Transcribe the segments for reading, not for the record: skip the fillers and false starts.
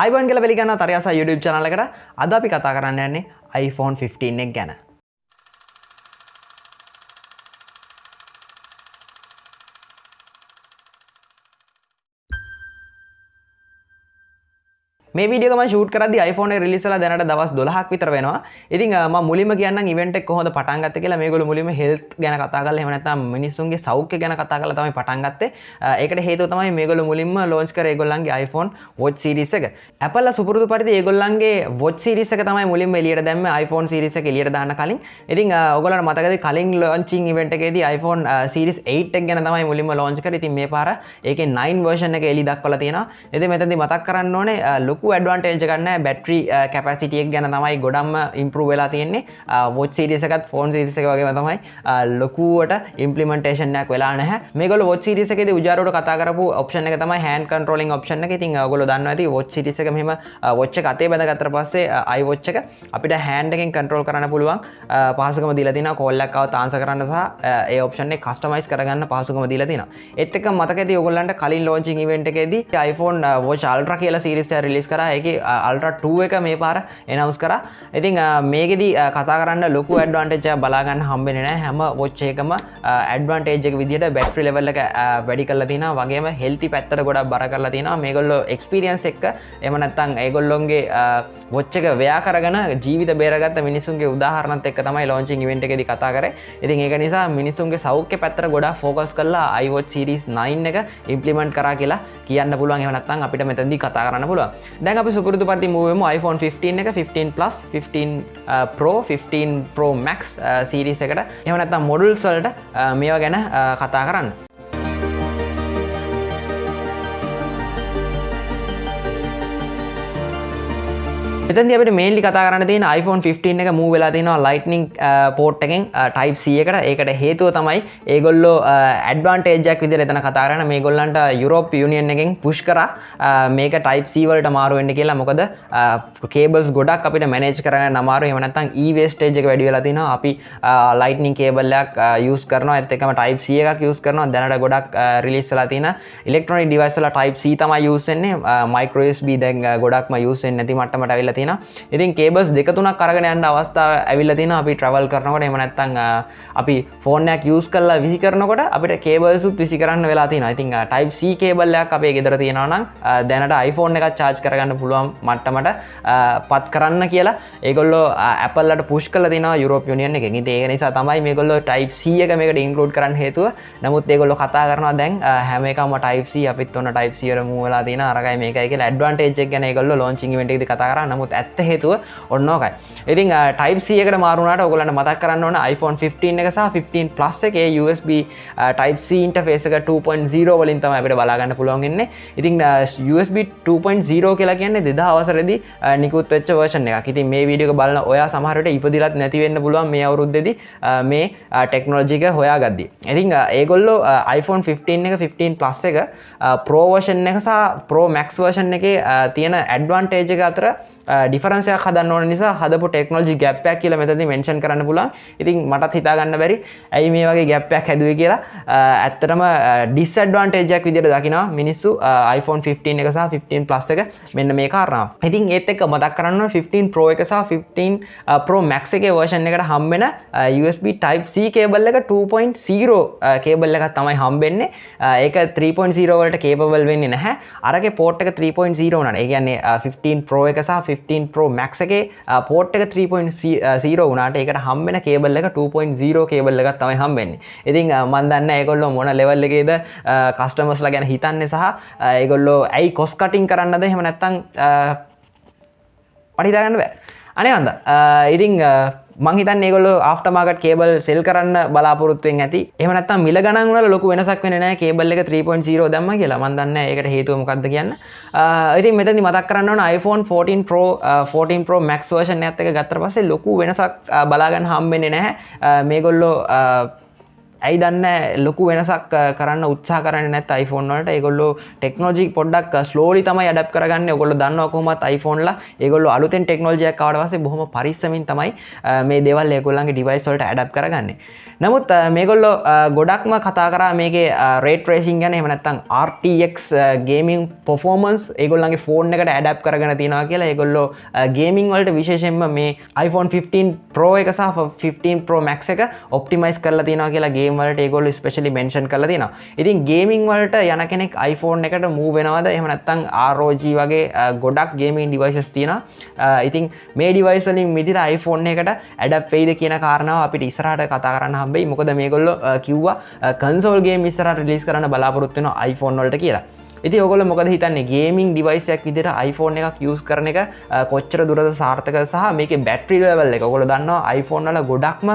iPhone කියලා පිළිගන්නවා ThariHasa YouTube channel එකට. අද අපි කතා කරන්න යන්නේ iPhone 15 එක ගැන. මේ වීඩියෝ එක මම ෂූට් කරද්දී iPhone එක රිලීස් වෙලා දැනට දවස් 12ක් විතර වෙනවා. ඉතින් මම මුලින්ම කියන්නම් ඉවෙන්ට් එක කොහොමද පටන් ගත්තේ කියලා. මේගොල්ලෝ මුලින්ම හෙල්ත් ගැන කතා කරලා එහෙම නැත්නම් මිනිස්සුන්ගේ සෞඛ්‍ය ගැන කතා කරලා තමයි පටන් ගත්තේ. ඒකට හේතුව තමයි මේගොල්ලෝ මුලින්ම ලොන්ච් කරේ ඒගොල්ලන්ගේ iPhone Watch series එක. Apple සුපුරුදු පරිදි ඒගොල්ලන්ගේ Watch series එක තමයි මුලින්ම එළියට දැම්මේ iPhone series එක එළියට දාන්න කලින්. ඉතින් ඔයගොල්ලන්ට මතකද කලින් launching event එකේදී iPhone series 8 එක ගැන තමයි මුලින්ම launch කරේ. ඉතින් මේ පාර ඒකේ 9 version එක එළි දක්වලා තියෙනවා. ඉතින් මෙතනදී මතක් කරන්න ඕනේ ඇඩ්වාන්ටේජ් එකක් නැහැ. බැටරි කැපැසිටි එක ගැන තමයි ගොඩක්ම ඉම්ප්‍රූව් වෙලා තියෙන්නේ. වොච් සීරීස් එකත් ෆෝන් සීරීස් එක වගේම තමයි ලොකුවට ඉම්ප්ලිමන්ටේෂන් එකක් වෙලා නැහැ. මේගොල්ලෝ වොච් සීරීස් එකේදී උජාරුවට කතා කරපු ඔප්ෂන් එක තමයි හෑන්ඩ් කන්ට්‍රෝලින් ඔප්ෂන් එක. ඉතින් ඔයගොල්ලෝ දන්නවා ඇති වොච් සීරීස් එක මෙහෙම වොච් එක අතේ බැඳගත්තට පස්සේ iWatch එක අපිට හෑන්ඩ් එකෙන් කන්ට්‍රෝල් කරන්න පුළුවන් පහසුකම දීලා තියෙනවා. කෝල් එකක් ආවොත් ආන්සර් කරන්න සහ ඒ ඔප්ෂන් එක කස්ටමයිස් කරගන්න පහසුකම දීලා තියෙනවා. ඒත් එක්ක මතක ඇති ඔයගොල්ලන්ට කලින් ලොන්චින් ඉවෙන්ට් එකේදී iPhone Watch Ultra කියලා සීරීස් එක රිලීස් කරා. ඒකේ Ultra 2 එක මේ පාර එනවුස් කරා. ඉතින් මේකෙදි කතා කරන්න ලොකු ඇඩ්වාන්ටේජ් එකක් බලා ගන්න හම්බෙන්නේ නැහැ. හැම වොච් එකකම ඇඩ්වාන්ටේජ් එක විදිහට බැටරි ලෙවල් එක වැඩි කරලා තිනවා. වගේම හෙල්ති පැත්තට ගොඩක් බර කරලා තිනවා. මේගොල්ලෝ එක්ස්පීරියන්ස් එක එහෙම නැත්නම් ඒගොල්ලොන්ගේ වොච් එක වෙයා කරගෙන ජීවිත බේරගත්ත මිනිස්සුන්ගේ උදාහරණත් එක්ක තමයි ලොන්චින් ඉවෙන්ට් එකේදී කතා කරේ. ඉතින් ඒක නිසා මිනිස්සුන්ගේ සෞඛ්‍ය පැත්තට ගොඩක් ફોකස් කරලා iWatch series 9 එක ඉම්ප්ලිමන්ට් කරා කියලා කියන්න පුළුවන්. එහෙම නැත්නම් අපිට මෙතනදී කතා කරන්න පුළුවන්. දැන් අපි සුපුරුදු පරිදි move වෙමු iPhone 15 එක 15 Plus 15 Pro 15 Pro Max series එකට. එහෙම නැත්නම් models වලට මේවා ගැන කතා කරන්න. මෙතනදී අපිට මේන්ලි කතා කරන්න තියෙන iPhone 15 එක move වෙලා තියෙනවා Lightning port එකෙන් Type C එකට. ඒකට හේතුව තමයි ඒගොල්ලෝ ඇඩ්වාන්ටේජ් එකක් විදිහට එතන කතා කරන මේගොල්ලන්ට යුරෝප් යුනියන් එකෙන් පුෂ් කරා මේක Type C වලට මාරු වෙන්න කියලා. මොකද කේබල්ස් ගොඩක් අපිට මැනේජ් කරගන්න අමාරුයි. එහෙම නැත්නම් e-wastage එක වැඩි වෙලා තිනවා. අපි Lightning cable එකක් use කරනවා. ඒත් එක්කම Type C එකක් use කරනවා. දැනට ගොඩක් රිලීස් වෙලා තියෙන electronic device වල Type C තමයි use වෙන්නේ. micro USB දැන් ගොඩක්ම use වෙන්නේ නැති මට්ටමට අවිල්ලා තියෙනවා. ඉතින් කේබල්ස් දෙක තුනක් අරගෙන යන්න අවස්ථාව ඇවිල්ලා තියෙනවා. අපි travel කරනකොට එහෙම නැත්නම් අපි ෆෝන් එකක් use කරලා විසි කරනකොට අපිට කේබල්ස් උත් විසි කරන්න වෙලා තියෙනවා. ඉතින් Type C කේබල් එකක් අපේ ගෙදර තියෙනවා නම් දැනට iPhone එකක් charge කරගන්න පුළුවන් මට්ටමට පත් කරන්න කියලා ඒගොල්ලෝ Apple ලට push කරලා තියෙනවා යුරෝප් යුනියන් එකෙන්. ඉතින් ඒක නිසා තමයි මේගොල්ලෝ Type C එක මේකට include කරන්න හේතුව. නමුත් ඒගොල්ලෝ කතා කරනවා දැන් හැම එකම Type C අපිත් ඔන්න Type C වල move වෙලා තියෙනවා. අරගයි මේකයි කියලා ඇඩ්වාන්ටේජ් එක ගැන ඒගොල්ලෝ launching event එකේදී කතා කරා. නමුත් ඇත්ත හේතුව ඔන්න ඕකයි. ඉතින් Type C එකට මාරු වුණාට ඔයගොල්ලන්ට මතක් කරන්න ඕන iPhone 15 එක සහ 15 Plus එකේ USB Type C interface එක 2.0 වලින් තමයි අපිට බලා ගන්න පුළුවන් වෙන්නේ. ඉතින් USB 2.0 කියලා කියන්නේ 2000 වසරේදී නිකුත් වෙච්ච version එකක්. ඉතින් මේ වීඩියෝ එක බලන ඔයා සමහර විට ඉපදිලත් නැති වෙන්න පුළුවන් මේ අවුරුද්දේදී මේ ටෙක්නොලොජි එක හොයාගද්දී. ඉතින් ඒගොල්ලෝ iPhone 15 එක 15 Plus එක Pro version එක සහ Pro Max version එකේ තියෙන ඇඩ්වාන්ටේජ් එක අතර ඩිෆරන්ස් එකක් හදන්න ඕන නිසා හදපු ටෙක්නොලොජි ગેප් එකක් කියලා මෙතනදී මෙන්ෂන් කරන්න පුළුවන්. ඉතින් මටත් හිතා ගන්න බැරි ඇයි මේ වගේ ગેප් එකක් හැදුවේ කියලා. ඇත්තටම ඩිස්ඇඩ්වාන්ටේජ් එකක් විදිහට දකිනවා මිනිස්සු iPhone 15 එක සහ 15 Plus එක මෙන්න මේ කාරණාව. ඉතින් ඒත් එක්ක මතක් කරන්න ඕන 15 Pro එක සහ 15 Pro Max එකේ version එකට හම්බෙන USB Type C කේබල් එක 2.0 කේබල් එකක් තමයි හම්බෙන්නේ. ඒක 3.0 වලට capable වෙන්නේ නැහැ. අරගේ port එක 3.0 උනාට. ඒ කියන්නේ 15 Pro එක සහ 15 Pro Max එකේ port එක 3.0 වුණාට ඒකට හම්බෙන කේබල් එක 2.0 කේබල් එකක් තමයි හම්බෙන්නේ. ඉතින් මම දන්නේ ඒගොල්ලෝ මොන ලෙවල් එකේද කස්ටමර්ස්ලා ගැන හිතන්නේ සහ ඒගොල්ලෝ ඇයි කොස් කටින් කරන්නද එහෙම නැත්නම් මට හිතා ගන්න බෑ. අනේ වන්ද. ඉතින් මං හිතන්නේ ඒගොල්ලෝ ආෆ්ටර් මාකට් කේබල් සෙල් කරන්න බලාපොරොත්තු වෙන්නේ නැති. එහෙම නැත්නම් මිල ගණන් වල ලොකු වෙනසක් වෙන්නේ නැහැ කේබල් එක 3.0 දැම්මා කියලා. මම දන්නේ නැහැ ඒකට හේතුව මොකක්ද කියන්න. ඉතින් මෙතනදි මතක් කරන්න ඕන iPhone 14 Pro 14 Pro Max version එකත් එක ගත්තට පස්සේ ලොකු වෙනසක් බලා ගන්න හම්බෙන්නේ නැහැ. මේගොල්ලෝ ඇයි දන්නේ ලොකු වෙනසක් කරන්න උත්සාහ කරන්නේ නැත්නම් iPhone වලට ඒගොල්ලෝ ටෙක්නොලොජි පොඩ්ඩක් ස්ලෝලි තමයි ඇඩැප්ට් කරගන්නේ. ඔයගොල්ලෝ දන්නවා කොහොමත් iPhone ලා ඒගොල්ලෝ අලුතෙන් ටෙක්නොලොජි එකක් ආවට පස්සේ බොහොම පරිස්සමින් තමයි මේ දේවල් ඒගොල්ලන්ගේ ඩිවයිස් වලට ඇඩැප්ට් කරගන්නේ. නමුත් මේගොල්ලෝ ගොඩක්ම කතා කරා මේකේ ray tracing ගැන එහෙම නැත්නම් RTX gaming performance ඒගොල්ලන්ගේ ෆෝන් එකට ඇඩැප්ට් කරගෙන තියෙනවා කියලා. ඒගොල්ලෝ ගේමින් වලට විශේෂයෙන්ම මේ iPhone 15 Pro එක සහ 15 Pro Max එක ඔප්ටිමයිස් කරලා තියෙනවා කියලා ගේම් වලට ඒගොල්ලෝ ස්පෙෂලි මෙන්ෂන් කරලා තියෙනවා. ඉතින් ගේමින් වලට යන කෙනෙක් iPhone එකට මූව් වෙනවද? එහෙම නැත්නම් ROG වගේ ගොඩක් ගේමින් ඩිවයිසස් තියෙනවා. ඉතින් මේ ඩිවයිස් වලින් මිදිලා iPhone එකට ඇඩැප්ට් වෙයිද කියන කාරණාව අපිට ඉස්සරහට කතා කරන්න හම්බෙයි. මොකද මේගොල්ලෝ කිව්වා කන්සෝල් ගේම් ඉස්සරහට රිලීස් කරන්න බලාපොරොත්තු වෙනවා iPhone වලට කියලා. ඉතින් ඔයගොල්ලෝ මොකද හිතන්නේ ගේමින් ඩිවයිස් එකක් විදිහට iPhone එකක් යූස් කරන එක කොච්චර දුරද සාර්ථකද සහ මේකේ බැටරි ලෙවල් එක ඔයගොල්ලෝ දන්නවා iPhone වල ගොඩක්ම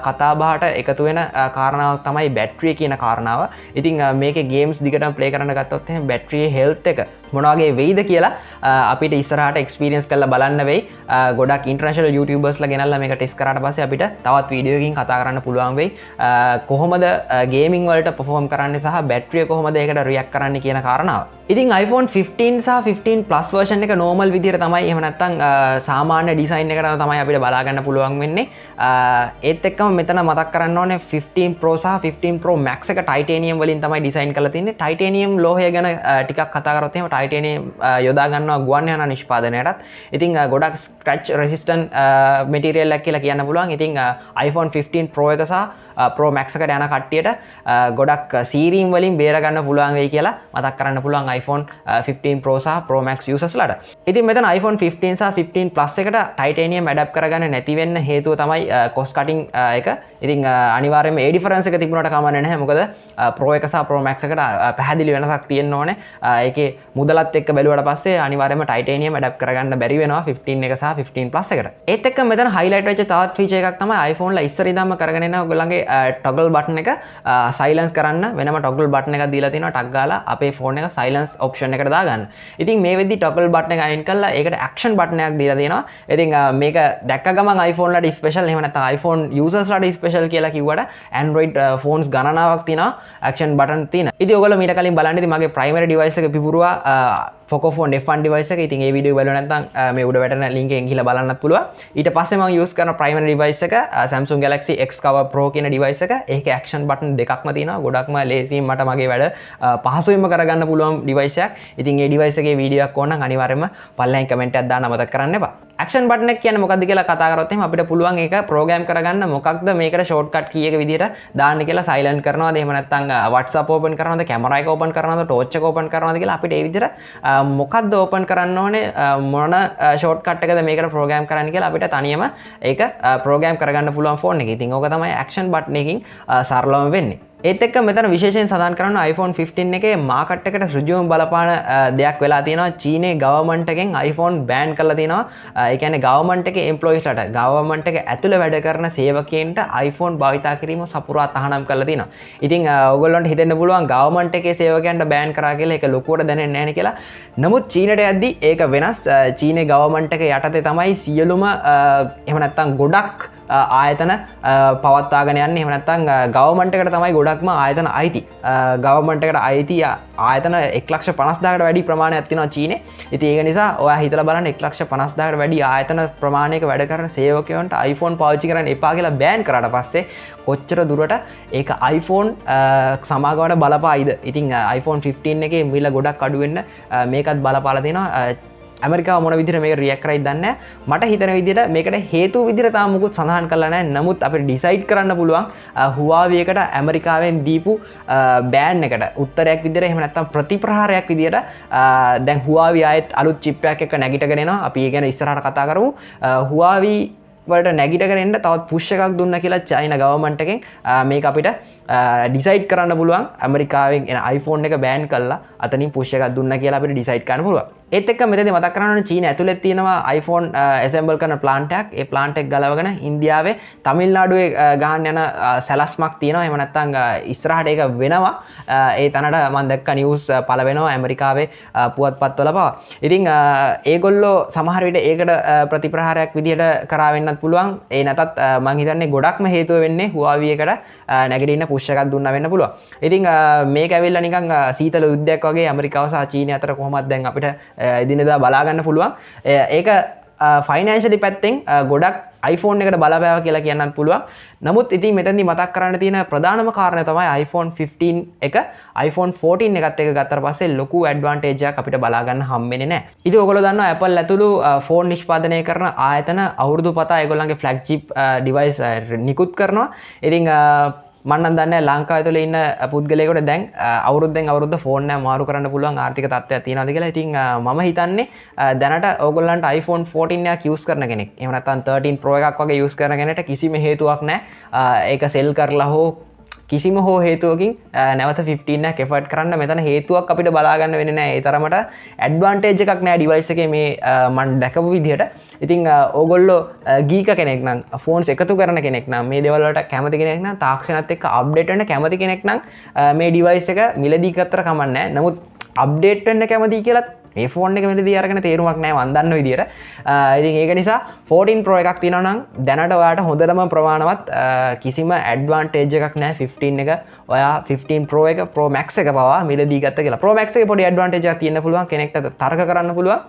කතා බහට එකතු වෙන කාරණාවක් තමයි බැටරිය කියන කාරණාව. ඉතින් මේකේ ගේම්ස් දිගටම ප්ලේ කරන්න ගත්තොත් එහෙනම් බැටරියේ හෙල්ත් එක මොන වගේ වෙයිද කියලා අපිට ඉස්සරහට එක්ස්පීරියන්ස් කරලා බලන්න වෙයි. ගොඩක් ඉන්ටර්නැෂනල් YouTubers ලා ගෙනල්ලා මේක ටෙස්ට් කරාට පස්සේ අපිට තවත් වීඩියෝ එකකින් කතා කරන්න පුළුවන් වෙයි. කොහොමද ගේමින් වලට perform කරන්නේ සහ බැටරිය කොහොමද ඒකට රියැක්ට් කරන්නේ කියන කාරණාව. ඉතින් iPhone 15 සහ 15 Plus version එක normal විදිහට තමයි එහෙම නැත්නම් සාමාන්‍ය ඩිසයින් එකකට තමයි අපිට බලා ගන්න පුළුවන් වෙන්නේ. ඒත් එක්කම මෙතන මතක් කරන්න ඕනේ 15 Pro සහ 15 Pro Max එක titanium වලින් තමයි ඩිසයින් කරලා තින්නේ. titanium ලෝහය ගැන ටිකක් කතා කරොත් එහෙම titanium යොදා ගන්නවා ගුවන් යාන නිෂ්පාදනයටත්. ඉතින් ගොඩක් scratch resistant material එකක් කියලා කියන්න පුළුවන්. ඉතින් iPhone 15 Pro එක සහ Pro Max එකට යන කට්ටියට ගොඩක් සීරීම් වලින් බේර ගන්න පුළුවන් වෙයි කියලා මතක් කරන්න පුළුවන් iPhone 15 Pro සහ Pro Max users ලාට. ඉතින් මෙතන iPhone 15 සහ 15 Plus එකට titanium adapt කරගන්න නැති වෙන්න හේතුව තමයි cost cutting එක. ඉතින් අනිවාර්යයෙන්ම ඒ difference එක තිබුණාට කමන්නේ නැහැ. මොකද Pro එක සහ Pro Max එකට පැහැදිලි වෙනසක් තියෙන්න ඕනේ. ඒකේ මුදලත් එක්ක බැලුවට පස්සේ අනිවාර්යයෙන්ම titanium adapt කරගන්න බැරි වෙනවා 15 එක සහ 15 Plus එකට. ඒත් එක්ක මෙතන highlight වෙච්ච තවත් feature එකක් තමයි iPhone ලා ඉස්සර ඉඳන්ම කරගෙන එන ඔයගොල්ලන්ගේ toggle button එක silence කරන්න වෙනම toggle button එකක් දීලා තියෙනවා. ටක් ගාලා අපේ phone එක silence option එකට දාගන්න. ඉතින් මේ වෙද්දි toggle button එක අයින් කරලා ඒකට action button එකක් දීලා තියෙනවා. ඉතින් මේක දැක්ක ගමන් iPhone ලාට special එහෙම නැත්නම් iPhone users ලාට special කියලා කිව්වට Android phones ගණනාවක් තියෙනවා action button තියෙන. ඉතින් ඔයගොල්ලෝ මීට කලින් බලන්න ඉතින් මගේ primary device එක පිපුරුවා Pocophone F1 device එක. ඉතින් ඒ වීඩියෝ බලුවා නැත්නම් මේ උඩ වැටෙන link එකෙන් ගිහලා බලන්නත් පුළුවන්. ඊට පස්සේ මම use කරන primary device එක Samsung Galaxy X Cover Pro කියන device එක. ඒකේ action button දෙකක්ම තියෙනවා. ගොඩක්ම ලේසියෙන් මට මගේ වැඩ පහසුවෙන්ම කරගන්න පුළුවන් device එකක්. ඉතින් ඒ device එකේ වීඩියෝ එකක් ඕන නම් අනිවාර්යයෙන්ම පල්ලෙහාන් comment එකක් දාන්න අමතක කරන්න එපා. action button එක කියන්නේ මොකක්ද කියලා කතා කරොත් එහෙනම් අපිට පුළුවන් ඒක program කරගන්න මොකක්ද මේකට shortcut key එක විදිහට දාන්න කියලා silent කරනවාද එහෙම නැත්නම් WhatsApp open කරනවාද camera එක open කරනවාද torch එක open කරනවාද කියලා අපිට ඒ විදිහට මොකක්ද open කරන්න ඕනේ මොන shortcut එකද මේකට program කරන්න කියලා අපිට තනියම ඒක program කරගන්න පුළුවන් phone එකේ. ඉතින් ඕක තමයි action button එකකින් සරලවම වෙන්නේ. ඒත් එක්ක මෙතන විශේෂයෙන් සඳහන් කරන්න iPhone 15 එකේ මාකට් එකට ඍජුවම බලපාන දෙයක් වෙලා තියෙනවා. චීනයේ ගවර්න්මන්ට් එකෙන් iPhone ban කරලා තියෙනවා. ඒ කියන්නේ ගවර්න්මන්ට් එකේ එම්ප්ලොයිස් ලාට ගවර්න්මන්ට් එක ඇතුළේ වැඩ කරන සේවකයන්ට iPhone භාවිතා කිරීම සපුරා තහනම් කරලා තියෙනවා. ඉතින් ඔයගොල්ලන්ට හිතෙන්න පුළුවන් ගවර්න්මන්ට් එකේ සේවකයන්ට ban කරා කියලා ඒක ලොකුවට දැනෙන්නේ නැහැ නේ කියලා. නමුත් චීනට යද්දි ඒක වෙනස්. චීනයේ ගවර්න්මන්ට් එක යටතේ තමයි සියලුම එහෙම නැත්නම් ගොඩක් ආයතන පවත්වාගෙන යන්නේ. එහෙම නැත්නම් ගවර්න්මන්ට් එකට තමයි ගොඩක්ම ආයතන අයිති. ගවර්න්මන්ට් එකට අයිති ආයතන 1,50,000කට වැඩි ප්‍රමාණයක් තියෙනවා චීනේ. ඉතින් ඒක නිසා ඔයා හිතලා බලන්න 1,50,000කට වැඩි ආයතන ප්‍රමාණයක වැඩ කරන සේවකයන්ට iPhone පාවිච්චි කරන්න එපා කියලා බෑන් කරාට පස්සේ කොච්චර දුරට ඒක iPhone සමාගමට බලපායිද? ඉතින් iPhone 15 එකේ මිල ගොඩක් අඩු වෙන්න මේකත් බලපාලා තියෙනවා. ඇමරිකාව මොන විදිහට මේක රියැක්ට් කරයිද දන්නේ නැහැ. මට හිතන විදිහට මේකට හේතු විදිහට තාම මුකුත් සඳහන් කරලා නැහැ. නමුත් අපිට ඩිසයිඩ් කරන්න පුළුවන් Huawei එකට ඇමරිකාවෙන් දීපු බෑන් එකට උත්තරයක් විදිහට එහෙම නැත්නම් ප්‍රතිප්‍රහාරයක් විදිහට දැන් Huawei ආයෙත් අලුත් චිප් එකක් එක්ක නැගිටගෙන එනවා. අපි ඒ ගැන ඉස්සරහට කතා කරමු. Huawei වලට නැගිටගෙන එන්න තවත් පුෂ් එකක් දුන්න කියලා චයිනා ගවර්න්මන්ට් එකෙන් මේක අපිට ඩිසයිඩ් කරන්න පුළුවන්. ඇමරිකාවෙන් එන iPhone එක බෑන් කළා අතනින් පුෂ් එකක් දුන්න කියලා අපිට ඩිසයිඩ් කරන්න පුළුවන්. ඒත් එක්ක මෙතනදී මතක් කරන්න ඕනේ චීන ඇතුලේ තියෙනවා iPhone assemble කරන plant එකක්. ඒ plant එක ගලවගෙන ඉන්දියාවේ තමිල්නාඩුවේ ගහන්න යන සැලැස්මක් තියෙනවා. එහෙම නැත්නම් ඉස්සරහට ඒක වෙනවා. ඒ තැනට මම දැක්ක නිවුස් පළ වෙනවා ඇමරිකාවේ පුවත්පත්වල පවා. ඉතින් ඒගොල්ලෝ සමහර විට ඒකට ප්‍රතිප්‍රහාරයක් විදිහට කරා වෙන්නත් පුළුවන්. ඒ නැතත් මම හිතන්නේ ගොඩක්ම හේතුව වෙන්නේ Huawei එකට නැගිටින්න පුෂ් එකක් දුන්නා වෙන්න පුළුවන්. ඉතින් මේක ඇවිල්ලා නිකන් සීතල යුද්ධයක් වගේ ඇමරිකාව සහ චීනය අතර කොහොමද දැන් අපිට එදිනෙදා බලා ගන්න පුළුවන්. ඒක ෆයිනෑන්ෂලි පැත්තෙන් ගොඩක් iPhone එකට බලපෑවා කියලා කියන්නත් පුළුවන්. නමුත් ඉතින් මෙතනදී මතක් කරන්න තියෙන ප්‍රධානම කාරණය තමයි iPhone 15 එක iPhone 14 එකත් එක්ක ගත්තට පස්සේ ලොකු ඇඩ්වාන්ටේජ් එකක් අපිට බලා ගන්න හම්බෙන්නේ නැහැ. ඉතින් ඔයගොල්ලෝ දන්නවා Apple ඇතුළු ෆෝන් නිෂ්පාදනය කරන ආයතන අවුරුදු පතා ඒගොල්ලන්ගේ ෆ්ලැග්ෂිප් ඩිවයිස් නිකුත් කරනවා. ඉතින් මන්නම් දන්නේ ලංකාව ඇතුලේ ඉන්න පුද්ගලයෙකුට දැන් අවුරුද්දෙන් අවුරුද්ද ෆෝන් එක මාරු කරන්න පුළුවන් ආර්ථික තත්ත්වයක් තියෙනවාද කියලා. ඉතින් මම හිතන්නේ දැනට ඕගොල්ලන්ට iPhone 14 එකක් යූස් කරන කෙනෙක් එහෙම නැත්නම් 13 Pro එකක් වගේ යූස් කරන කෙනෙක්ට කිසිම හේතුවක් නැහැ ඒක සෙල් කරලා හෝ කිසිම හෝ හේතුවකින් නැවත 15 එකක් එෆර්ට් කරන්න මෙතන හේතුවක් අපිට බලා ගන්න වෙන්නේ නැහැ. ඒ තරමට ඇඩ්වාන්ටේජ් එකක් නැහැ ඩිවයිස් එකේ මේ මම දැකපු විදිහට. ඉතින් ඕගොල්ලෝ ගීක කෙනෙක් නම් ෆෝන්ස් එකතු කරන කෙනෙක් නම් මේ දේවල් වලට කැමති කෙනෙක් නම් තාක්ෂණත් එක්ක අප්ඩේට් වෙන්න කැමති කෙනෙක් නම් මේ ඩිවයිස් එක මිලදී ගත්තට කමක් නැහැ. නමුත් අප්ඩේට් වෙන්න කැමති කියලාත් මේ ෆෝන් එක මෙලදී අරගෙන තේරුමක් නැහැ මන් දන්න විදියට. ඉතින් ඒක නිසා 14 Pro එකක් තියෙනවා නම් දැනට ඔයාට හොඳටම ප්‍රමාණවත් කිසිම ඇඩ්වාන්ටේජ් එකක් නැහැ 15 එක. ඔයා 15 Pro එක Pro Max එක පවා මිලදී ගත්ත කියලා. Pro Max එකේ පොඩි ඇඩ්වාන්ටේජ් එකක් තියෙන්න පුළුවන් කෙනෙක්ට තර්ක කරන්න පුළුවන්.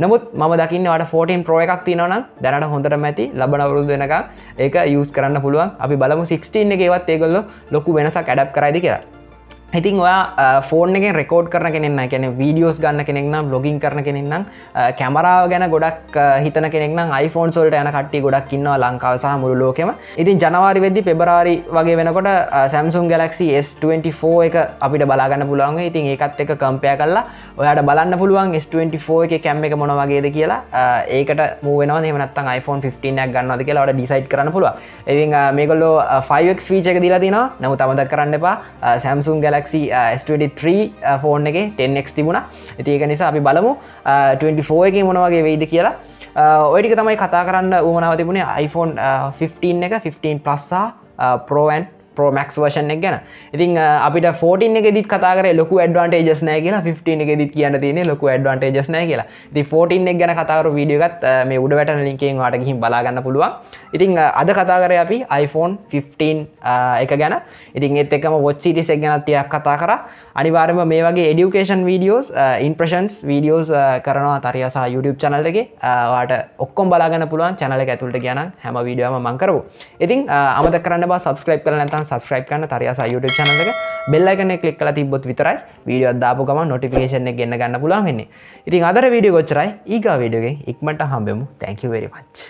නමුත් මම දකින්නේ ඔයාට 14 Pro එකක් තියෙනවා නම් දැනට හොඳටම ඇති ලබන අවුරුදු වෙනකන් ඒක යූස් කරන්න පුළුවන්. අපි බලමු 16 එකේවත් ඒගොල්ලෝ ලොකු වෙනසක් ඇඩප් කරයිද කියලා. ඉතින් ඔයා ෆෝන් එකෙන් රෙකෝඩ් කරන කෙනෙක් නම් කියන්නේ වීඩියෝස් ගන්න කෙනෙක් නම් vlogging කරන කෙනෙක් නම් කැමරාව ගැන ගොඩක් හිතන කෙනෙක් නම් iPhones වලට යන කට්ටිය ගොඩක් ඉන්නවා ලංකාව සහ මුළු ලෝකෙම. ඉතින් ජනවාරි වෙද්දි පෙබරවාරි වගේ වෙනකොට Samsung Galaxy S24 එක අපිට බලා ගන්න පුළුවන් වෙයි. ඉතින් ඒකත් එක්ක කම්පෙයාර් කරලා ඔයාට බලන්න පුළුවන් S24 එකේ කැම් එක මොන වගේද කියලා. ඒකට move වෙනවද එහෙම නැත්නම් iPhone 15 එකක් ගන්නවද කියලා ඔයාලා decide කරන්න පුළුවන්. ඉතින් මේගොල්ලෝ 5x feature එක දීලා තිනවා. නමුත් අමතක කරන්න එපා Samsung Galaxy S23 ෆෝන් එකේ 10x තිබුණා. ඉතින් ඒක නිසා අපි බලමු 24 එකේ මොන වගේ වෙයිද කියලා. ඔය ටික තමයි කතා කරන්න උවමනාව තිබුණේ iPhone 15 එක 15 Plus සහ Pro and Pro Max version එක ගැන. ඉතින් අපිට 14 එකෙදිත් කතා කරේ ලොකු ඇඩ්වාන්ටේජස් නැහැ කියලා 15 එකෙදිත් කියන්න තියෙන්නේ ලොකු ඇඩ්වාන්ටේජස් නැහැ කියලා. ඉතින් 14 එක ගැන කතා කරපු වීඩියෝ එකත් මේ උඩ වැටෙන link එකෙන් ඔයාලට ගිහින් බලා ගන්න පුළුවන්. ඉතින් අද කතා කරේ අපි iPhone 15 එක ගැන. ඉතින් ඒත් එක්කම watch series එක ගැනත් ටිකක් කතා කරා. අනිවාර්යයෙන්ම මේ වගේ education videos impressions videos කරනවා ThariHasa YouTube channel එකේ. ඔයාලට ඔක්කොම බලා ගන්න පුළුවන් channel එක ඇතුළට ගියා නම් හැම වීඩියෝ එකම මම කරපු. ඉතින් අමතක කරන්න එපා subscribe කරලා නැත්නම් subscribe කරන්න ThariHasa YouTube channel එක bell icon එක click කරලා තිබ්බොත් විතරයි වීඩියෝ එක දාපු ගමන් notification එක ගෙන්න ගන්න පුළුවන් වෙන්නේ. ඉතින් අදට වීඩියෝ කොච්චරයි ඊගා වීඩියෝ එකෙන් ඉක්මනට හම්බෙමු. Thank you very much.